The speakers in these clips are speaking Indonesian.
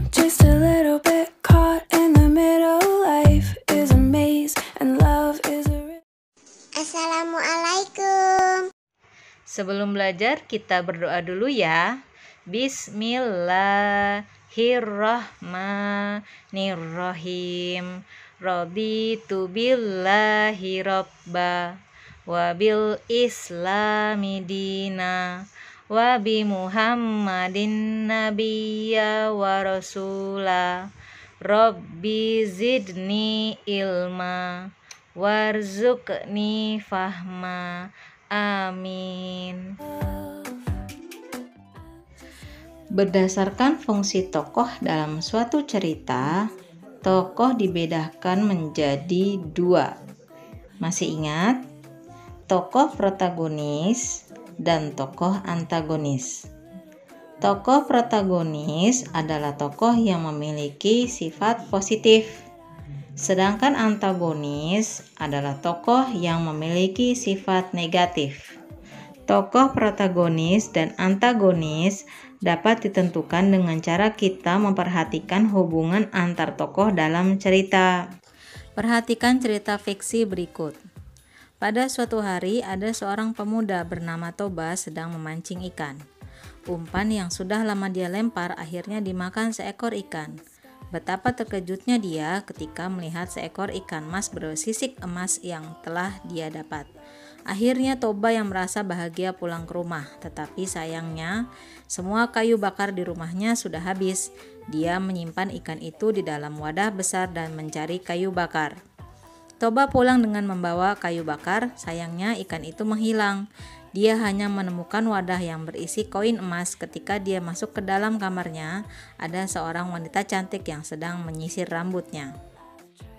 just a little bit caught in the middle. Life is a maze and love is a... Assalamualaikum. Sebelum belajar kita berdoa dulu ya. Bismillahirrahmanirrahim. Raditu billahi robba wa bil islami dina wa bi muhammadin nabiyya wa rasula. Rabbi zidni ilma warzuqni fahma. Amin. Berdasarkan fungsi tokoh dalam suatu cerita, tokoh dibedakan menjadi dua. Masih ingat? Tokoh protagonis dan tokoh antagonis. Tokoh protagonis adalah tokoh yang memiliki sifat positif. Sedangkan antagonis adalah tokoh yang memiliki sifat negatif. Tokoh protagonis dan antagonis dapat ditentukan dengan cara kita memperhatikan hubungan antar tokoh dalam cerita. Perhatikan cerita fiksi berikut. Pada suatu hari ada seorang pemuda bernama Toba sedang memancing ikan. Umpan yang sudah lama dia lempar akhirnya dimakan seekor ikan. Betapa terkejutnya dia ketika melihat seekor ikan mas bersisik emas yang telah dia dapat. Akhirnya Toba yang merasa bahagia pulang ke rumah, tetapi sayangnya semua kayu bakar di rumahnya sudah habis. Dia menyimpan ikan itu di dalam wadah besar dan mencari kayu bakar. Toba pulang dengan membawa kayu bakar, sayangnya ikan itu menghilang. Dia hanya menemukan wadah yang berisi koin emas. Ketika dia masuk ke dalam kamarnya, ada seorang wanita cantik yang sedang menyisir rambutnya.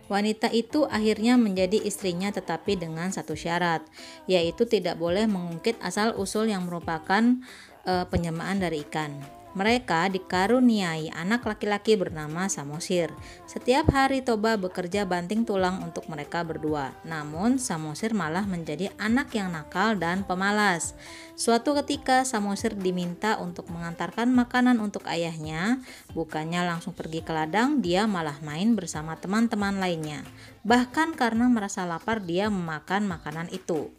Wanita itu akhirnya menjadi istrinya tetapi dengan satu syarat, yaitu tidak boleh mengungkit asal-usul yang merupakan penjelmaan dari ikan. Mereka dikaruniai anak laki-laki bernama Samosir. Setiap hari Toba bekerja banting tulang untuk mereka berdua. Namun Samosir malah menjadi anak yang nakal dan pemalas. Suatu ketika Samosir diminta untuk mengantarkan makanan untuk ayahnya. Bukannya langsung pergi ke ladang, dia malah main bersama teman-teman lainnya. Bahkan karena merasa lapar dia memakan makanan itu.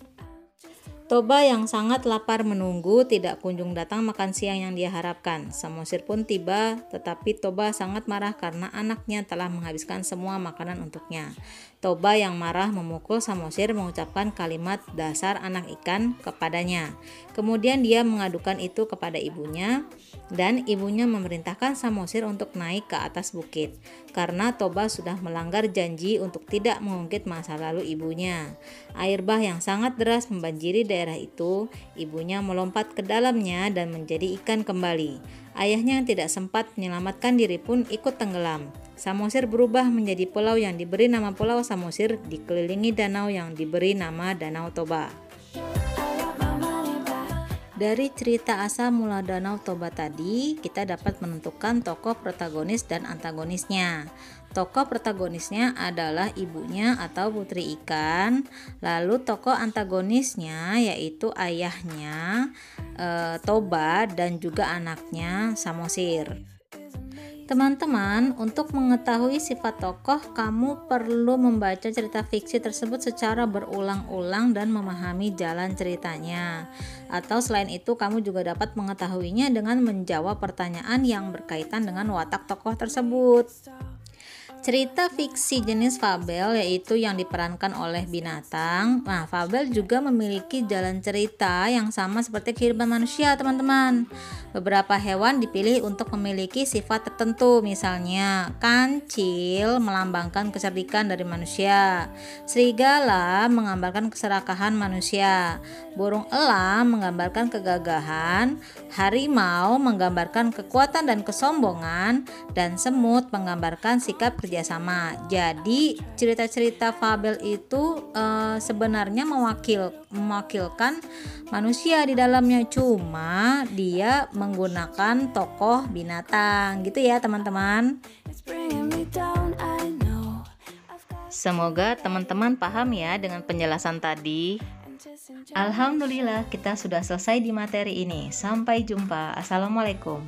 Toba yang sangat lapar menunggu tidak kunjung datang makan siang yang dia harapkan. Samosir pun tiba, tetapi Toba sangat marah karena anaknya telah menghabiskan semua makanan untuknya. Toba yang marah memukul Samosir mengucapkan kalimat dasar anak ikan kepadanya. Kemudian dia mengadukan itu kepada ibunya dan ibunya memerintahkan Samosir untuk naik ke atas bukit karena Toba sudah melanggar janji untuk tidak mengungkit masa lalu ibunya. Air bah yang sangat deras membanjiri daerah itu, ibunya melompat ke dalamnya dan menjadi ikan kembali. Ayahnya yang tidak sempat menyelamatkan diri pun ikut tenggelam. Samosir berubah menjadi pulau yang diberi nama Pulau Samosir, dikelilingi danau yang diberi nama Danau Toba. Dari cerita asal mula Danau Toba tadi, kita dapat menentukan tokoh protagonis dan antagonisnya. Tokoh protagonisnya adalah ibunya atau putri ikan, lalu tokoh antagonisnya yaitu ayahnya Toba dan juga anaknya Samosir. Teman-teman, untuk mengetahui sifat tokoh, kamu perlu membaca cerita fiksi tersebut secara berulang-ulang dan memahami jalan ceritanya. Atau selain itu, kamu juga dapat mengetahuinya dengan menjawab pertanyaan yang berkaitan dengan watak tokoh tersebut. Cerita fiksi jenis fabel yaitu yang diperankan oleh binatang. Nah, fabel juga memiliki jalan cerita yang sama seperti kehidupan manusia, teman-teman. Beberapa hewan dipilih untuk memiliki sifat tertentu, misalnya kancil melambangkan kecerdikan dari manusia, serigala menggambarkan keserakahan manusia, burung elang menggambarkan kegagahan, harimau menggambarkan kekuatan dan kesombongan, dan semut menggambarkan sikap kerjasama. Jadi cerita-cerita fabel itu sebenarnya mewakilkan manusia di dalamnya, cuma dia menggunakan tokoh binatang gitu ya teman-teman. Semoga teman-teman paham ya dengan penjelasan tadi. Alhamdulillah kita sudah selesai di materi ini. Sampai jumpa. Assalamualaikum.